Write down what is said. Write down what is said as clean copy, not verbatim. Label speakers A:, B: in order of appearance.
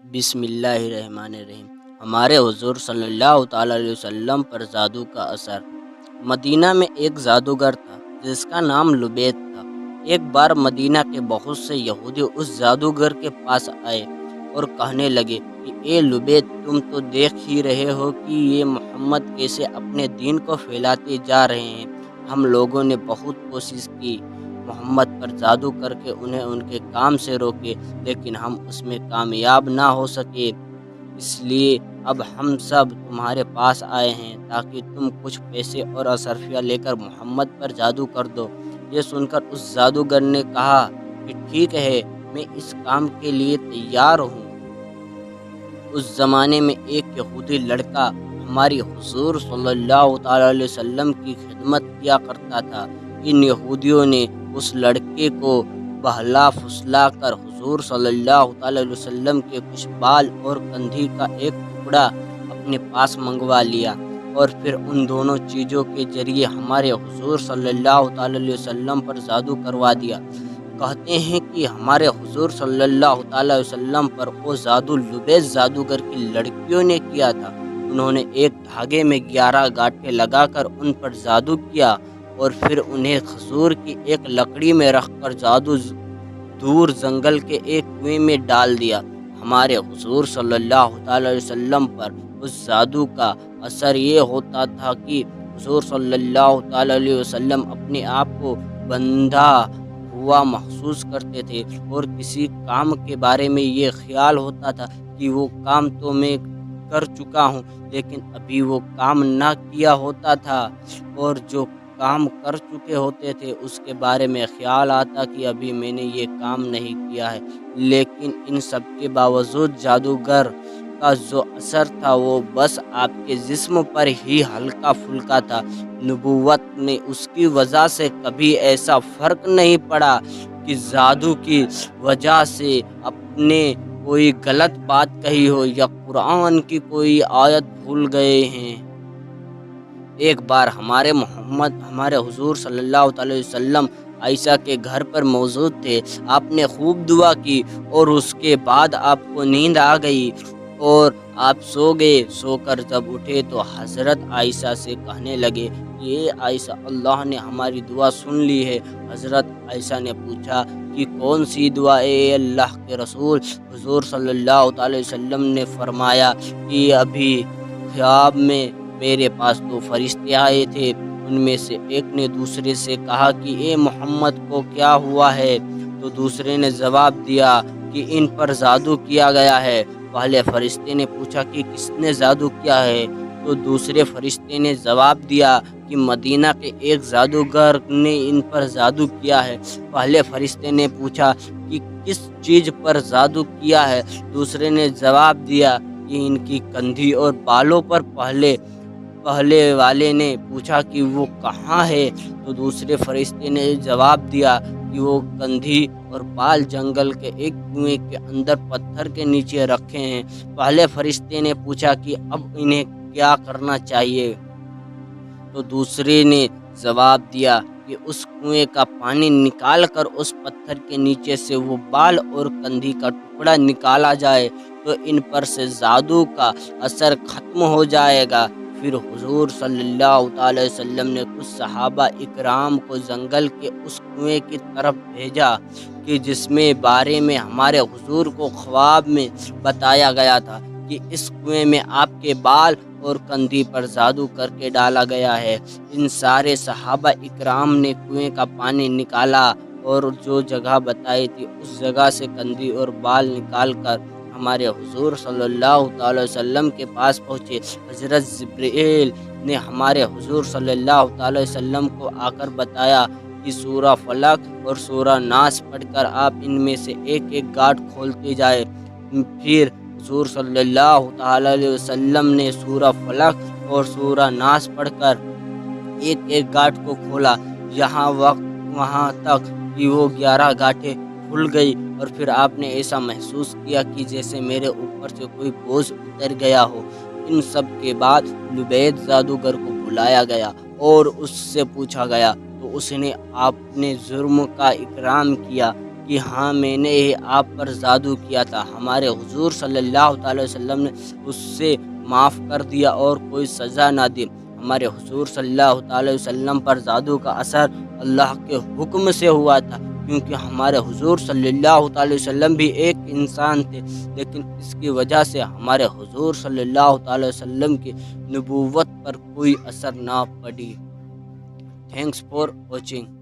A: بسم اللہ الرحمن الرحیم۔ ہمارے حضور صلی اللہ تعالیٰ علیہ وسلم پر جادو کا اثر۔ مدینہ میں ایک جادوگر تھا جس کا نام لبید تھا۔ ایک بار مدینہ کے بہت سے یہودی اس جادوگر کے پاس آئے اور کہنے لگے کہ اے لبید، تم تو دیکھ ہی رہے ہو کہ یہ محمد کیسے اپنے دین کو پھیلاتے جا رہے ہیں۔ ہم لوگوں نے بہت کوشش کی محمد پر جادو کر کے انہیں ان کے کام سے روکے، لیکن ہم اس میں کامیاب نہ ہو سکے۔ اس لیے اب ہم سب تمہارے پاس آئے ہیں تاکہ تم کچھ پیسے اور اشرفیہ لے کر محمد پر جادو کر دو۔ یہ سن کر اس جادوگر نے کہا کہ ٹھیک ہے، میں اس کام کے لیے تیار ہوں۔ اس زمانے میں ایک یہودی لڑکا ہماری حضور صلی اللہ تعالیٰ علیہ وسلم کی خدمت کیا کرتا تھا۔ ان یہودیوں نے اس لڑکے کو بہلا پھسلا کر حضور صلی اللہ تعالیٰ علیہ وسلم کے کچھ بال اور کندھی کا ایک ٹکڑا اپنے پاس منگوا لیا، اور پھر ان دونوں چیزوں کے ذریعے ہمارے حضور صلی اللہ تعالیٰ علیہ وسلم پر جادو کروا دیا۔ کہتے ہیں کہ ہمارے حضور صلی اللہ تعالیٰ علیہ وسلم پر وہ جادو لبید جادوگر کی لڑکیوں نے کیا تھا۔ انہوں نے ایک دھاگے میں 11 گاٹھیں لگا کر ان پر جادو کیا اور پھر انہیں کھجور کی ایک لکڑی میں رکھ کر جادو دور جنگل کے ایک کنویں میں ڈال دیا۔ ہمارے حضور صلی اللہ تعالیٰ علیہ وسلم پر اس جادو کا اثر یہ ہوتا تھا کہ حضور صلی اللہ تعالیٰ علیہ وسلم اپنے آپ کو بندھا ہوا محسوس کرتے تھے، اور کسی کام کے بارے میں یہ خیال ہوتا تھا کہ وہ کام تو میں کر چکا ہوں، لیکن ابھی وہ کام نہ کیا ہوتا تھا، اور جو کام کر چکے ہوتے تھے اس کے بارے میں خیال آتا کہ ابھی میں نے یہ کام نہیں کیا ہے۔ لیکن ان سب کے باوجود جادوگر کا جو اثر تھا وہ بس آپ کے جسم پر ہی ہلکا پھلکا تھا۔ نبوت میں اس کی وجہ سے کبھی ایسا فرق نہیں پڑا کہ جادو کی وجہ سے اپنے کوئی غلط بات کہی ہو یا قرآن کی کوئی آیت بھول گئے ہیں۔ ایک بار ہمارے حضور صلی اللہ تعالیٰ علیہ وسلم عائشہ کے گھر پر موجود تھے۔ آپ نے خوب دعا کی اور اس کے بعد آپ کو نیند آ گئی اور آپ سو گئے۔ سو کر جب اٹھے تو حضرت عائشہ سے کہنے لگے کہ اے عائشہ، اللہ نے ہماری دعا سن لی ہے۔ حضرت عائشہ نے پوچھا کہ کون سی دعا اے اللہ کے رسول؟ حضور صلی اللہ تعالیٰ علیہ وسلم نے فرمایا کہ ابھی خواب میں میرے پاس 2 فرشتے آئے تھے۔ ان میں سے ایک نے دوسرے سے کہا کہ اے محمد کو کیا ہوا ہے؟ تو دوسرے نے جواب دیا کہ ان پر جادو کیا گیا ہے۔ پہلے فرشتے نے پوچھا کہ کس نے جادو کیا ہے؟ تو دوسرے فرشتے نے جواب دیا کہ مدینہ کے ایک جادوگر نے ان پر جادو کیا ہے۔ پہلے فرشتے نے پوچھا کہ کس چیز پر جادو کیا ہے؟ دوسرے نے جواب دیا کہ ان کی کندھی اور بالوں پر۔ پہلے والے نے پوچھا کہ وہ کہاں ہے؟ تو دوسرے فرشتے نے جواب دیا کہ وہ کندھی اور بال جنگل کے ایک کنویں کے اندر پتھر کے نیچے رکھے ہیں۔ پہلے فرشتے نے پوچھا کہ اب انہیں کیا کرنا چاہیے؟ تو دوسرے نے جواب دیا کہ اس کنویں کا پانی نکال کر اس پتھر کے نیچے سے وہ بال اور کندھی کا ٹکڑا نکالا جائے تو ان پر سے جادو کا اثر ختم ہو جائے گا۔ پھر حضور صلی اللہ تعالی وسلم نے کچھ صحابہ اکرام کو جنگل کے اس کنویں کی طرف بھیجا کہ جس میں بارے میں ہمارے حضور کو خواب میں بتایا گیا تھا کہ اس کنویں میں آپ کے بال اور کندھی پر جادو کر کے ڈالا گیا ہے۔ ان سارے صحابہ اکرام نے کنویں کا پانی نکالا اور جو جگہ بتائی تھی اس جگہ سے کندھی اور بال نکال کر ہمارے حضور صلی اللہ تعالی وسلم کے پاس پہنچے۔ حضرت جبرائیل نے ہمارے حضور صلی اللہ تعالی وسلم کو آ کر بتایا کہ سورہ فلق اور سورہ ناس پڑھ کر آپ ان میں سے ایک ایک گاٹھ کھولتے جائے۔ پھر حضور صلی اللہ تعالی علیہ وسلم نے سورہ فلق اور سورہ ناس پڑھ کر ایک ایک گاٹھ کو کھولا، وہاں تک کہ وہ 11 گاٹھیں کھل گئی، اور پھر آپ نے ایسا محسوس کیا کہ جیسے میرے اوپر سے کوئی بوجھ اتر گیا ہو۔ ان سب کے بعد لبید جادوگر کو بلایا گیا اور اس سے پوچھا گیا تو اس نے اپنے جرم کا اقرار کیا کہ ہاں میں نے ہی آپ پر جادو کیا تھا، ہمارے حضور صلی اللہ تعالی وسلم نے اس سے معاف کر دیا اور کوئی سزا نہ دی۔ ہمارے حضور صلی اللہ تعالی وسلم پر جادو کا اثر اللہ کے حکم سے ہوا تھا، کیونکہ ہمارے حضور صلی اللہ تعالی وسلم بھی ایک انسان تھے، لیکن اس کی وجہ سے ہمارے حضور صلی اللہ تعالی وسلم کی نبوت پر کوئی اثر نہ پڑی۔ Thanks for watching.